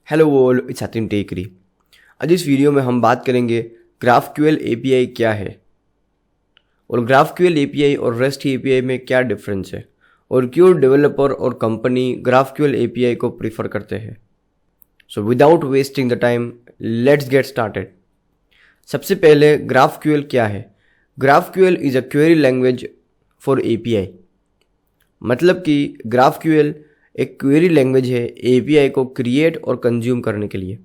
Hello all, it's Sachin टेकरी। आज इस video में हम बात करेंगे ग्राफक्यूएल एपीआई क्या है और ग्राफक्यूएल एपीआई और रेस्ट एपीआई में क्या डिफरेंस है और क्यों डेवलपर और कंपनी ग्राफक्यूएल एपीआई को प्रीफर करते हैं। So without wasting the time, let's get started. सबसे पहले ग्राफक्यूएल क्या है। GraphQL is a query language for API. मतलब कि ग्राफक्यूएल एक क्वेरी लैंग्वेज है एपीआई को क्रिएट और कंज्यूम करने के लिए।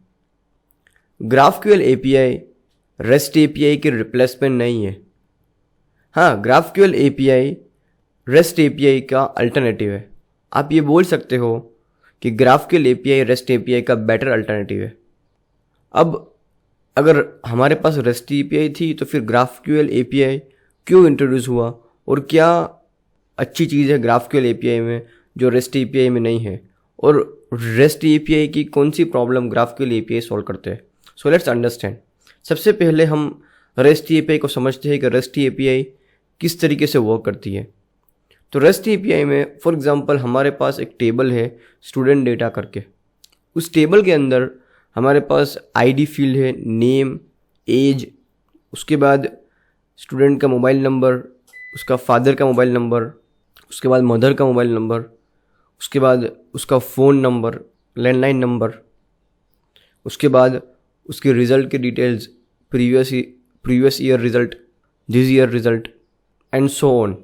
ग्राफक्यूएल एपीआई रेस्ट एपीआई की रिप्लेसमेंट नहीं है। हाँ, ग्राफक्यूएल एपीआई रेस्ट एपीआई का अल्टरनेटिव है। आप ये बोल सकते हो कि ग्राफक्यूएल एपीआई रेस्ट एपीआई का बेटर अल्टरनेटिव है। अब अगर हमारे पास रेस्ट एपीआई थी तो फिर ग्राफक्यूएल एपीआई क्यों इंट्रोड्यूस हुआ और क्या अच्छी चीज़ है ग्राफक्यूएल एपीआई में जो रेस्ट एपीआई में नहीं है, और रेस्ट एपीआई की कौन सी प्रॉब्लम ग्राफक्यूएल एपीआई सॉल्व करते हैं। So let's understand. सबसे पहले हम रेस्ट एपीआई को समझते हैं कि रेस्ट एपीआई किस तरीके से वर्क करती है। तो रेस्ट एपीआई में फॉर एग्जांपल हमारे पास एक टेबल है स्टूडेंट डेटा करके। उस टेबल के अंदर हमारे पास आईडी फील्ड है, नेम, एज, उसके बाद स्टूडेंट का मोबाइल नंबर, उसका फादर का मोबाइल नंबर, उसके बाद मदर का मोबाइल नंबर, उसके बाद उसका फ़ोन नंबर, लैंडलाइन नंबर, उसके बाद उसके रिज़ल्ट के details, previous year result, this year result and so on.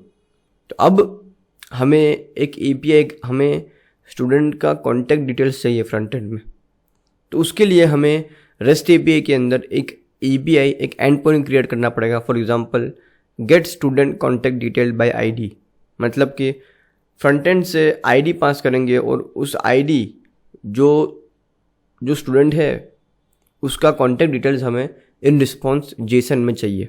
तो अब हमें एक एपीआई, हमें स्टूडेंट का कॉन्टैक्ट डिटेल्स चाहिए फ्रंट एंड में। तो उसके लिए हमें रेस्ट एपीआई के अंदर एक एपीआई, एक एंड पॉइंट क्रिएट करना पड़ेगा। For example get student contact detail by ID. मतलब कि फ्रंट एंड से आईडी पास करेंगे और उस आईडी जो स्टूडेंट है उसका कॉन्टैक्ट डिटेल्स हमें इन रिस्पॉन्स जेसन में चाहिए।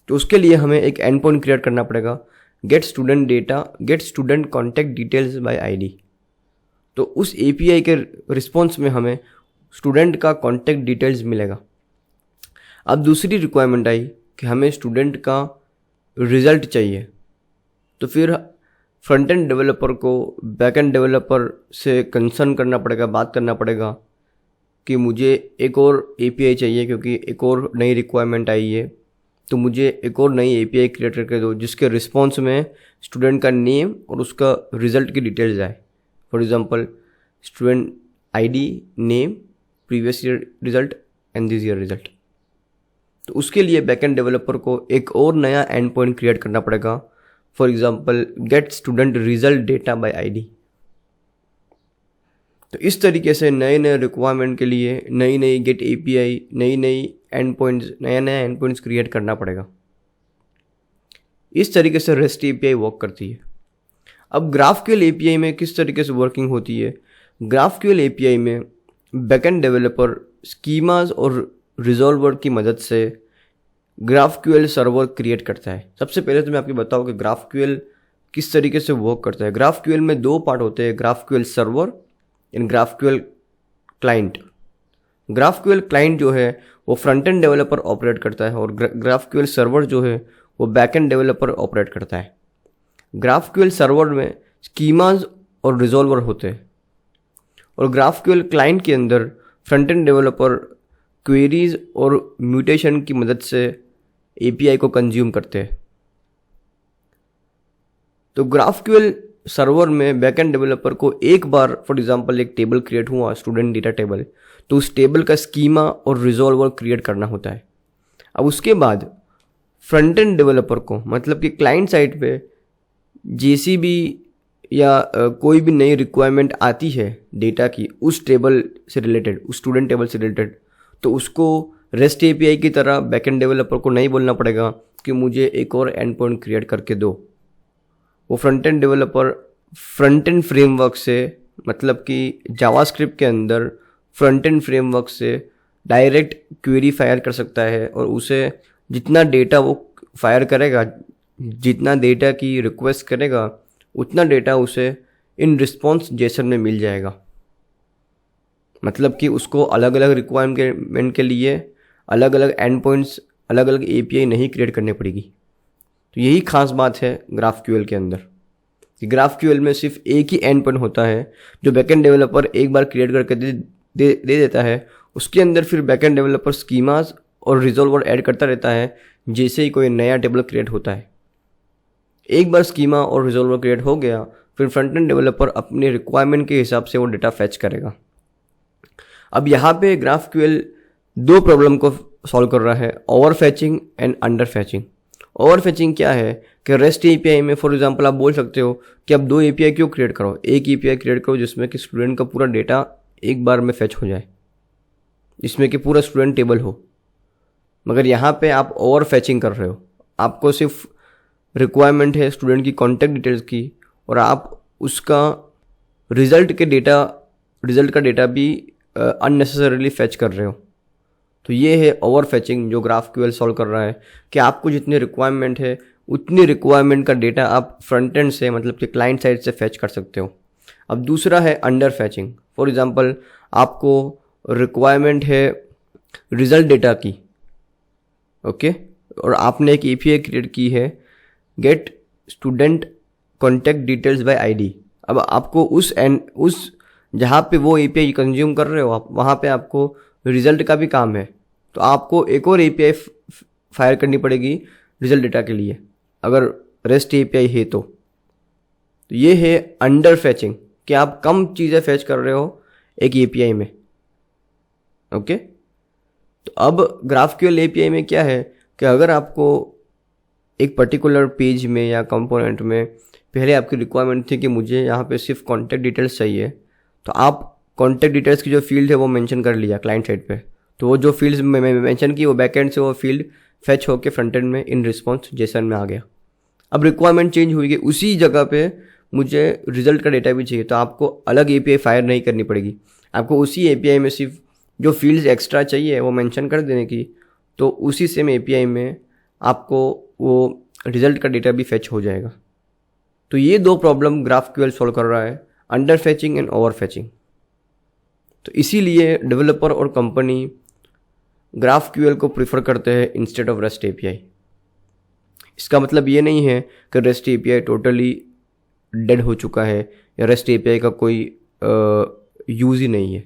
तो उसके लिए हमें एक एंड पॉइंट क्रिएट करना पड़ेगा, get student data, get student contact details by ID. तो उस एपीआई के रिस्पॉन्स में हमें स्टूडेंट का कॉन्टैक्ट डिटेल्स मिलेगा। अब दूसरी रिक्वायरमेंट आई कि हमें स्टूडेंट का रिज़ल्ट चाहिए। तो फिर फ्रंट एंड डेवलपर को बैक एंड डेवलपर से कंसर्न करना पड़ेगा, बात करना पड़ेगा कि मुझे एक और एपीआई चाहिए क्योंकि एक और नई रिक्वायरमेंट आई है। तो मुझे एक और नई एपीआई क्रिएट करके दो जिसके रिस्पॉन्स में स्टूडेंट का नेम और उसका रिज़ल्ट की डिटेल्स आए। For example student ID, name, previous year result and this year result. तो उसके लिए बैक एंड डेवलपर को एक और नया एंड पॉइंट क्रिएट करना पड़ेगा। For example get student result data by ID. तो इस तरीके से नए नए रिक्वायरमेंट के लिए नई नई गेट एपीआई, नई नई एंड पॉइंट्स, नया नया एंड पॉइंट्स क्रिएट करना पड़ेगा। इस तरीके से रेस्ट एपीआई वर्क करती है। अब ग्राफक्यूएल एपीआई में किस तरीके से वर्किंग होती है। ग्राफक्यूएल एपीआई में बैकएंड डेवलपर स्कीमास और रिजॉल्वर की मदद से ग्राफक्यूएल सर्वर क्रिएट करता है। सबसे पहले तो मैं आपको बताऊं कि ग्राफक्यूएल किस तरीके से वर्क करता है। ग्राफक्यूएल में दो पार्ट होते हैं, GraphQL server and GraphQL client. GraphQL client जो है वो फ्रंट एंड डेवलपर ऑपरेट करता है और ग्राफक्यूएल सर्वर जो है वो बैक एंड डेवलपर ऑपरेट करता है। ग्राफक्यूएल सर्वर में स्कीमाज और रिजॉल्वर होते हैं और ग्राफक्यूएल क्लाइंट के अंदर फ्रंट एंड डेवलपर क्वेरीज और म्यूटेशन की मदद से एपीआई को कंज्यूम करते हैं। तो ग्राफक्यूएल सर्वर में बैकएंड डेवलपर को एक बार फॉर एग्जांपल एक टेबल क्रिएट हुआ, स्टूडेंट डेटा टेबल, तो उस टेबल का स्कीमा और रिजॉल्वर क्रिएट करना होता है। अब उसके बाद फ्रंट एंड डेवलपर को, मतलब कि क्लाइंट साइड पे जैसी भी या कोई भी नई रिक्वायरमेंट आती है डेटा की उस टेबल से रिलेटेड, उस स्टूडेंट टेबल से रिलेटेड, तो उसको रेस्ट एपीआई की तरह बैकएंड डेवलपर को नहीं बोलना पड़ेगा कि मुझे एक और एंड पॉइंट क्रिएट करके दो। वो front end developer front end framework से, मतलब कि जावास्क्रिप्ट के अंदर फ्रंट एंड फ्रेमवर्क से डायरेक्ट क्वेरी फायर कर सकता है और उसे जितना डेटा वो फायर करेगा, जितना डेटा की रिक्वेस्ट करेगा, उतना डेटा उसे इन रिस्पॉन्स जेसन में मिल जाएगा। मतलब कि उसको अलग अलग रिक्वायरमेंट के लिए अलग अलग एंड पॉइंट्स, अलग अलग एपीआई नहीं क्रिएट करनी पड़ेगी। तो यही खास बात है ग्राफक्यूएल के अंदर कि ग्राफक्यूएल में सिर्फ एक ही एंड पॉइंट होता है जो बैकएंड डेवलपर एक बार क्रिएट करके दे देता है, उसके अंदर फिर बैकएंड डेवलपर स्कीमास और रिजॉल्वर ऐड करता रहता है जैसे ही कोई नया टेबल क्रिएट होता है। एक बार स्कीमा और रिजॉल्वर क्रिएट हो गया, फिर फ्रंट एंड डेवलपर अपने रिक्वायरमेंट के हिसाब से वो डेटा फेच करेगा। अब यहाँ पे GraphQL दो प्रॉब्लम को सॉल्व कर रहा है, ओवर फैचिंग एंड अंडर फैचिंग। ओवर फैचिंग क्या है कि रेस्ट एपीआई में फॉर एग्जांपल आप बोल सकते हो कि अब दो एपीआई क्यों क्रिएट करो, एक एपीआई क्रिएट करो जिसमें कि स्टूडेंट का पूरा डेटा एक बार में फेच हो जाए, जिसमें कि पूरा स्टूडेंट टेबल हो। मगर यहाँ पे आप ओवर फैचिंग कर रहे हो, आपको सिर्फ रिक्वायरमेंट है स्टूडेंट की कॉन्टैक्ट डिटेल्स की, और आप उसका रिजल्ट का डेटा भी अननेसेसरीली फेच कर रहे हो। तो ये है ओवर फैचिंग जो GraphQL सॉल्व कर रहा है कि आपको जितनी रिक्वायरमेंट है उतनी रिक्वायरमेंट का डेटा आप फ्रंट एंड से मतलब कि क्लाइंट साइड से फेच कर सकते हो। अब दूसरा है अंडर फैचिंग। फॉर एग्जांपल आपको रिक्वायरमेंट है रिजल्ट डेटा की, ओके, और आपने एक एपीआई क्रिएट की है get student contact details by ID. अब आपको उस जहाँ पे वो एपीआई कंज्यूम कर रहे हो आप, वहाँ पे आपको रिजल्ट का भी काम है, तो आपको एक और एपीआई फायर करनी पड़ेगी रिजल्ट डेटा के लिए, अगर रेस्ट एपीआई है तो ये है अंडर फैचिंग कि आप कम चीज़ें फैच कर रहे हो एक एपीआई में, ओके। तो अब GraphQL एपीआई में क्या है कि अगर आपको एक पर्टिकुलर पेज में या कंपोनेंट में पहले आपकी रिक्वायरमेंट थी कि मुझे यहाँ पे सिर्फ कॉन्टैक्ट डिटेल्स चाहिए, तो आप कॉन्टैक्ट डिटेल्स की जो फील्ड है वो मेंशन कर लिया क्लाइंट साइड पे, तो वो जो फील्ड्स में मेंशन की वो बैकएंड से वो फील्ड फेच होकर फ्रंट एंड में इन रिस्पॉन्स जेसन में आ गया। अब रिक्वायरमेंट चेंज हुई कि उसी जगह पे मुझे रिजल्ट का डेटा भी चाहिए, तो आपको अलग एपीआई फायर नहीं करनी पड़ेगी, आपको उसी एपीआई में सिर्फ जो फील्ड्स एक्स्ट्रा चाहिए वो मेंशन कर देने की, तो उसी सेम एपीआई में आपको वो रिजल्ट का डेटा भी फेच हो जाएगा। तो ये दो प्रॉब्लम GraphQL सॉल्व कर रहा है, अंडर फैचिंग एंड ओवर फैचिंग। तो इसीलिए डेवलपर और कंपनी GraphQL को प्रीफर करते हैं इंस्टेड ऑफ रेस्ट एपीआई। इसका मतलब ये नहीं है कि रेस्ट एपीआई टोटली डेड हो चुका है या रेस्ट एपीआई का कोई यूज़ ही नहीं है।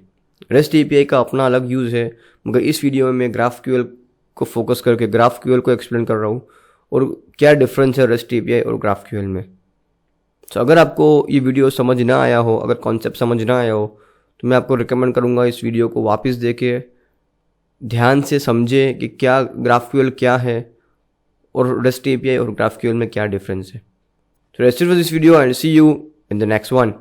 रेस्ट एपीआई का अपना अलग यूज़ है, मगर इस वीडियो में मैं GraphQL को फोकस करके GraphQL को एक्सप्लेन कर रहा हूँ और क्या डिफरेंस है रेस्ट एपीआई और GraphQL में। तो अगर आपको ये वीडियो समझ ना आया हो, अगर कॉन्सेप्ट समझ ना आया हो, तो मैं आपको रिकमेंड करूँगा इस वीडियो को वापस देके ध्यान से समझे कि क्या GraphQL क्या है और रेस्ट एपीआई और GraphQL में क्या डिफरेंस है। So that's it for this video and see you in the next one.